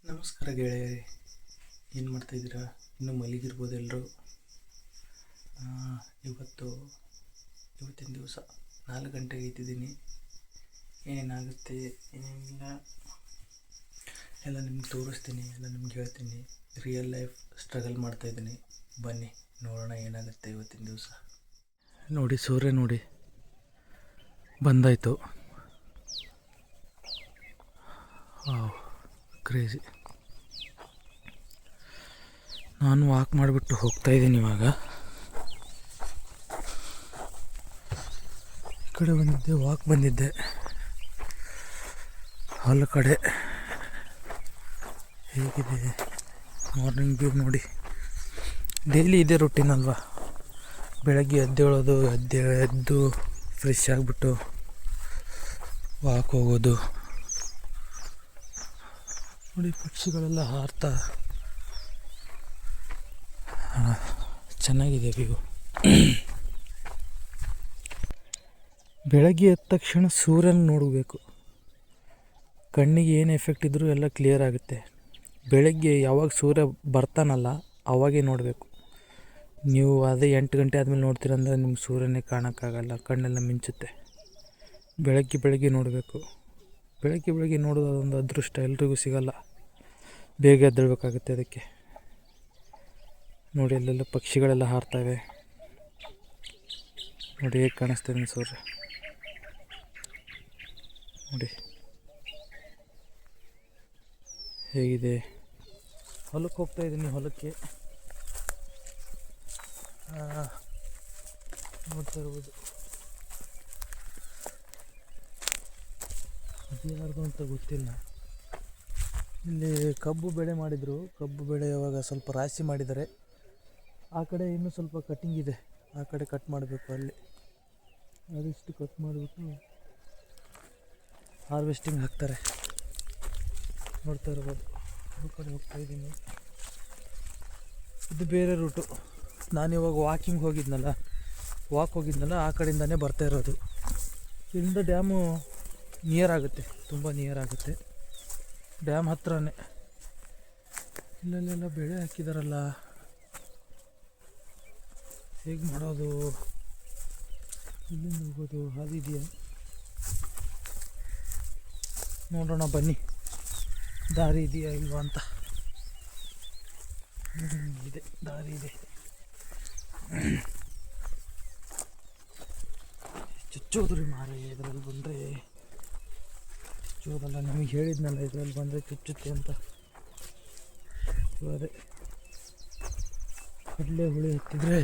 ನಮಸ್ಕಾರ ಗೆಳೆಯರೇ, ಏನು ಮಾಡ್ತಾಯಿದ್ದೀರಾ? ಇನ್ನೂ ಮಲಗಿರ್ಬೋದು ಎಲ್ಲರೂ. ಇವತ್ತಿನ ದಿವಸ 4 ಗಂಟೆಗೆ ಎದ್ದಿದ್ದೀನಿ. ಏನೇನಾಗುತ್ತೆ ಏನೇನಿಲ್ಲ ಎಲ್ಲ ನಿಮ್ಗೆ ತೋರಿಸ್ತೀನಿ, ಎಲ್ಲ ನಿಮ್ಗೆ ಹೇಳ್ತೀನಿ. ರಿಯಲ್ ಲೈಫ್ ಸ್ಟ್ರಗಲ್ ಮಾಡ್ತಾಯಿದ್ದೀನಿ. ಬನ್ನಿ ನೋಡೋಣ ಏನಾಗುತ್ತೆ ಇವತ್ತಿನ ದಿವಸ. ನೋಡಿ ಸೂರ್ಯ ನೋಡಿ ಬಂದಾಯಿತು. ಕ್ರೇಜಿ. ನಾನು ವಾಕ್ ಮಾಡಿಬಿಟ್ಟು ಹೋಗ್ತಾಯಿದ್ದೀನಿ ಇವಾಗ. ಈ ಕಡೆ ಬಂದಿದ್ದೆ, ವಾಕ್ ಬಂದಿದ್ದೆ ಹೊಲ ಕಡೆ. ಹೇಗಿದೆ ಮಾರ್ನಿಂಗ್ ವ್ಯೂ ನೋಡಿ. ಡೈಲಿ ಇದೇ ರೂಟೀನ್ ಅಲ್ವಾ, ಬೆಳಗ್ಗೆ ಎದ್ದೇಳೋದು, ಎದ್ದು ಫ್ರೆಶ್ ಆಗಿಬಿಟ್ಟು ವಾಕ್ ಹೋಗೋದು. ನೋಡಿ ಪಕ್ಷಿಗಳೆಲ್ಲ ಹಾರ್ತಾ ಚೆನ್ನಾಗಿದೆ ವ್ಯೂ. ಬೆಳಗ್ಗೆ ಎದ್ದ ತಕ್ಷಣ ಸೂರ್ಯನ ನೋಡಬೇಕು. ಕಣ್ಣಿಗೆ ಏನು ಎಫೆಕ್ಟ್ ಇದ್ದರೂ ಎಲ್ಲ ಕ್ಲಿಯರ್ ಆಗುತ್ತೆ. ಬೆಳಗ್ಗೆ ಯಾವಾಗ ಸೂರ್ಯ ಬರ್ತಾನಲ್ಲ ಅವಾಗೇ ನೋಡಬೇಕು. ನೀವು ಅದೇ 8 ಗಂಟೆ ಆದಮೇಲೆ ನೋಡ್ತೀರಂದ್ರೆ ನಿಮ್ಗೆ ಸೂರ್ಯನೇ ಕಾಣೋಕ್ಕಾಗಲ್ಲ, ಕಣ್ಣೆಲ್ಲ ಮಿಂಚುತ್ತೆ. ಬೆಳಗ್ಗೆ ನೋಡಬೇಕು. ಬೆಳಗ್ಗೆ ನೋಡೋದು ಅದೊಂದು ಅದೃಷ್ಟ, ಎಲ್ರಿಗೂ ಸಿಗಲ್ಲ. ಬೇಗ ಎದ್ದೇಳಬೇಕಾಗುತ್ತೆ ಅದಕ್ಕೆ. ನೋಡಿ ಅಲ್ಲೆಲ್ಲ ಪಕ್ಷಿಗಳೆಲ್ಲ ಹಾರ್ತವೆ. ನೋಡಿ ಹೇಗೆ ಕಾಣಿಸ್ತಿದೆ ಸೂರ್ಯ ನೋಡಿ ಹೇಗಿದೆ. ಹೊಲಕ್ಕೆ ಹೋಗ್ತಾಯಿದ್ದೀನಿ. ಹೊಲಕ್ಕೆ ನೋಡ್ತಾ ಇರ್ಬೋದು. ಅದ್ಯಾರ್ದು ಅಂತ ಗೊತ್ತಿಲ್ಲ. ಇಲ್ಲಿ ಕಬ್ಬು ಬೆಳೆ ಮಾಡಿದರು. ಕಬ್ಬು ಬೆಳೆ ಇವಾಗ ಸ್ವಲ್ಪ ರಾಶಿ ಮಾಡಿದ್ದಾರೆ. ಆ ಕಡೆ ಇನ್ನೂ ಸ್ವಲ್ಪ ಕಟ್ಟಿಂಗ್ ಇದೆ, ಆ ಕಡೆ ಕಟ್ ಮಾಡಬೇಕು. ಅಲ್ಲಿ ಅದಿಷ್ಟು ಕಟ್ ಮಾಡಿಬಿಟ್ಟು ಹಾರ್ವೆಸ್ಟಿಂಗ್ ಹಾಕ್ತಾರೆ. ನೋಡ್ತಾ ಇರ್ಬೋದು. ಆ ಕಡೆ ಹೋಗ್ತಾಯಿದ್ದೀನಿ. ಇದು ಬೇರೆ ರೂಟು. ನಾನಿವಾಗ ವಾಕ್ ಹೋಗಿದ್ನಲ್ಲ ಆ ಕಡೆಯಿಂದನೇ ಬರ್ತಾ ಇರೋದು. ಇಲ್ಲಿಂದ ಡ್ಯಾಮು ನಿಯರ್ ಆಗುತ್ತೆ, ತುಂಬ ನಿಯರ್ ಆಗುತ್ತೆ. ಡ್ಯಾಮ್ ಹತ್ರನೇ. ಇಲ್ಲೆಲ್ಲ ಬೆಳೆ ಹಾಕಿದಾರಲ್ಲ, ಹೇಗೆ ಮಾಡೋದು? ಇಲ್ಲಿಂದ ಹೋಗೋದು ಹಾದಿ ಇದೆಯಾ ನೋಡೋಣ ಬನ್ನಿ. ದಾರಿ ಇದೆಯಾ ಇಲ್ವಾ ಅಂತ. ಇದೆ, ದಾರಿ ಇದೆ. ಚುಚ್ಚೋದ್ರಿ ಮಾರೆ ಇದರಲ್ಲಿ ಬಂದರೆ. ಚುಚ್ಚೋದಲ್ಲ, ನಮಗೆ ಹೇಳಿದ್ನಲ್ಲ ಇದರಲ್ಲಿ ಬಂದರೆ ಚುಚ್ಚುತ್ತೆ ಅಂತ. ಅದೇ ಕಡಲೆ ಹುಳಿ ಹತ್ತಿದ್ರೆ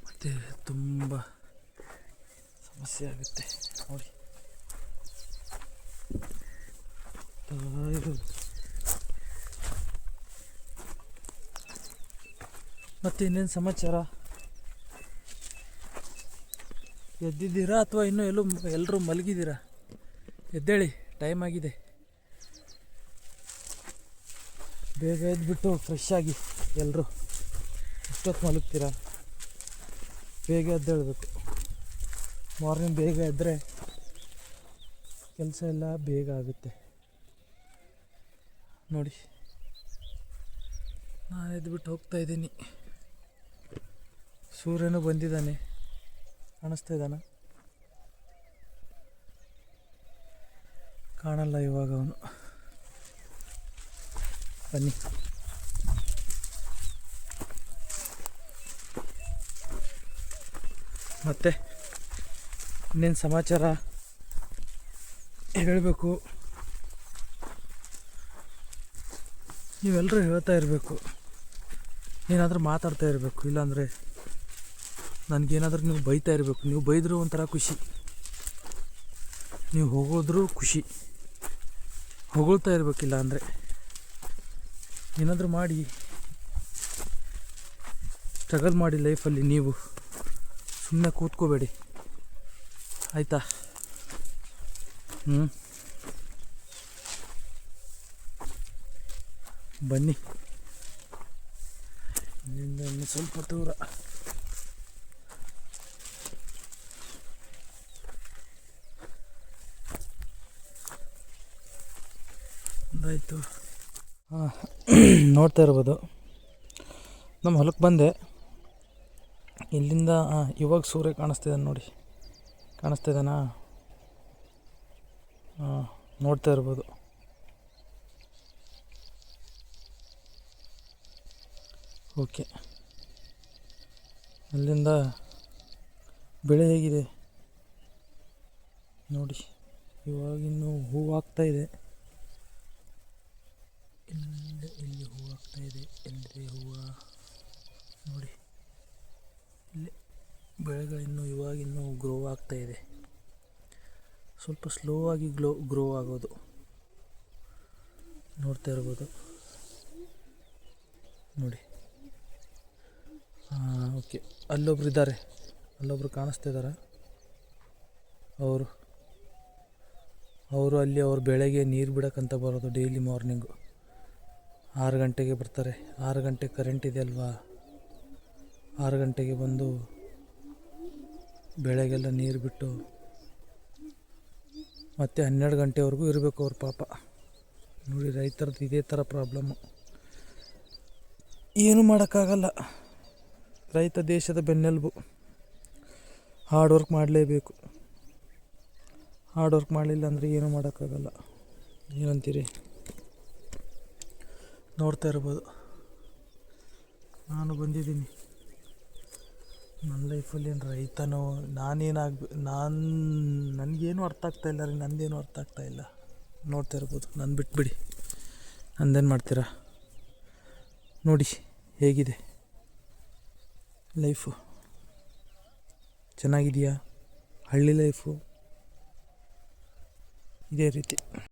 ಮತ್ತು ತುಂಬ ಸಮಸ್ಯೆ ಆಗುತ್ತೆ. ನೋಡಿ ಇರೋದು. ಮತ್ತು ಇನ್ನೇನು ಸಮಾಚಾರ? ಎದ್ದಿದ್ದೀರಾ ಅಥವಾ ಇನ್ನೂ ಎಲ್ಲರೂ ಮಲಗಿದ್ದೀರಾ? ಎದ್ದೇಳಿ, ಟೈಮ್ ಆಗಿದೆ. ಬೇಗ ಎದ್ಬಿಟ್ಟು ಫ್ರೆಶ್ ಆಗಿ ಎಲ್ಲರೂ. ಎಷ್ಟೊತ್ತು ಮಲಗ್ತೀರಾ? ಬೇಗ ಎದ್ದೇಳಬೇಕು. ಮಾರ್ನಿಂಗ್ ಬೇಗ ಎದ್ದರೆ ಕೆಲಸ ಎಲ್ಲ ಬೇಗ ಆಗುತ್ತೆ. ನೋಡಿ ನಾನು ಎದ್ಬಿಟ್ಟು ಹೋಗ್ತಾಯಿದ್ದೀನಿ. ಸೂರ್ಯನೂ ಬಂದಿದ್ದಾನೆ, ಕಾಣಿಸ್ತಾ ಇದ್ದಾನ? ಕಾಣಲ್ಲ ಇವಾಗ ಅವನು. ಬನ್ನಿ. ಮತ್ತೆ ಇನ್ನೇನು ಸಮಾಚಾರ ಹೇಳಬೇಕು. ನೀವೆಲ್ಲರೂ ಹೇಳ್ತಾ ಇರಬೇಕು, ಏನಾದರೂ ಮಾತಾಡ್ತಾ ಇರಬೇಕು. ಇಲ್ಲಾಂದರೆ ನನಗೇನಾದರೂ ನೀವು ಬೈತಾ ಇರಬೇಕು. ನೀವು ಬೈದರೂ ಒಂಥರ ಖುಷಿ, ನೀವು ಹೋಗೋದ್ರೂ ಖುಷಿ. ಹೊಗಳ್ತಾ ಇರಬೇಕಿಲ್ಲ ಅಂದರೆ ಏನಾದರೂ ಮಾಡಿ ಸ್ಟ್ರಗಲ್ ಮಾಡಿ ಲೈಫಲ್ಲಿ. ನೀವು ಸುಮ್ಮನೆ ಕೂತ್ಕೋಬೇಡಿ, ಆಯಿತಾ? ಬನ್ನಿ. ಇಲ್ಲಿಂದ ಇನ್ನು ಸ್ವಲ್ಪ ದೂರ. ಒಂದಾಯಿತು. ಹಾಂ ನೋಡ್ತಾ ಇರ್ಬೋದು, ನಮ್ಮ ಹೊಲಕ್ಕೆ ಬಂದೆ. ಇಲ್ಲಿಂದ ಇವಾಗ ಸೂರ್ಯ ಕಾಣಿಸ್ತಿದ್ದಾನೆ ನೋಡಿ, ಕಾಣಿಸ್ತಿದ್ದಾನಾ? ಹಾಂ, ನೋಡ್ತಾ ಇರ್ಬೋದು. ಓಕೆ, ಅಲ್ಲಿಂದ ಬೆಳೆ ಹೇಗಿದೆ ನೋಡಿ. ಇವಾಗಿನ್ನೂ ಹೂವು ಆಗ್ತಾಯಿದೆ. ಇಲ್ಲಿ ಹೂವು ಆಗ್ತಾಯಿದೆ. ಎಲ್ಲಿದೆ ಹೂವು ನೋಡಿ. ಇಲ್ಲಿ ಬೆಳೆಗಳಿನ್ನೂ ಇವಾಗಿನ್ನೂ ಗ್ರೋ ಆಗ್ತಾಯಿದೆ. ಸ್ವಲ್ಪ ಸ್ಲೋ ಆಗಿ ಗ್ರೋ ಆಗೋದು ನೋಡ್ತಾ ಇರ್ಬೋದು ನೋಡಿ. ಓಕೆ, ಅಲ್ಲೊಬ್ರು ಇದ್ದಾರೆ, ಅಲ್ಲೊಬ್ರು ಕಾಣಿಸ್ತಾ ಇದ್ದಾರೆ. ಅವರು ಅಲ್ಲಿ ಅವ್ರ ಬೆಳೆಗೆ ನೀರು ಬಿಡೋಕ್ಕಂತ ಬರೋದು. ಡೈಲಿ ಮಾರ್ನಿಂಗು 6 ಗಂಟೆಗೆ ಬರ್ತಾರೆ. 6 ಗಂಟೆಗೆ ಕರೆಂಟ್ ಇದೆ ಅಲ್ವಾ, 6 ಗಂಟೆಗೆ ಬಂದು ಬೆಳೆಗೆಲ್ಲ ನೀರು ಬಿಟ್ಟು ಮತ್ತು 12 ಗಂಟೆವರೆಗೂ ಇರಬೇಕು ಅವ್ರ ಪಾಪ. ನೋಡಿ, ರೈತರದ್ದು ಇದೇ ಥರ ಪ್ರಾಬ್ಲಮ್ಮು. ಏನು ಮಾಡೋಕ್ಕಾಗಲ್ಲ. ರೈತ ದೇಶದ ಬೆನ್ನೆಲುಬು. ಹಾರ್ಡ್ ವರ್ಕ್ ಮಾಡಲೇಬೇಕು. ಹಾರ್ಡ್ ವರ್ಕ್ ಮಾಡಲಿಲ್ಲ ಅಂದರೆ ಏನೂ ಮಾಡೋಕ್ಕಾಗಲ್ಲ. ಏನಂತೀರಿ? ನೋಡ್ತಾ ಇರ್ಬೋದು, ನಾನು ಬಂದಿದ್ದೀನಿ. ನನ್ನ ಲೈಫಲ್ಲಿ ಏನು ರೈತನೋ ನನಗೇನು ಅರ್ಥ ಆಗ್ತಾಯಿಲ್ಲ ರೀ. ನಂದೇನು ಅರ್ಥ ಆಗ್ತಾಯಿಲ್ಲ. ನೋಡ್ತಾ ಇರ್ಬೋದು, ನಾನು ಬಿಟ್ಬಿಡಿ, ನಂದೇನು ಮಾಡ್ತೀರಾ ನೋಡಿ ಹೇಗಿದೆ ಲೈಫು. ಚೆನ್ನಾಗಿದೆಯಾ? ಹಳ್ಳಿ ಲೈಫು ಇದೇ ರೀತಿ.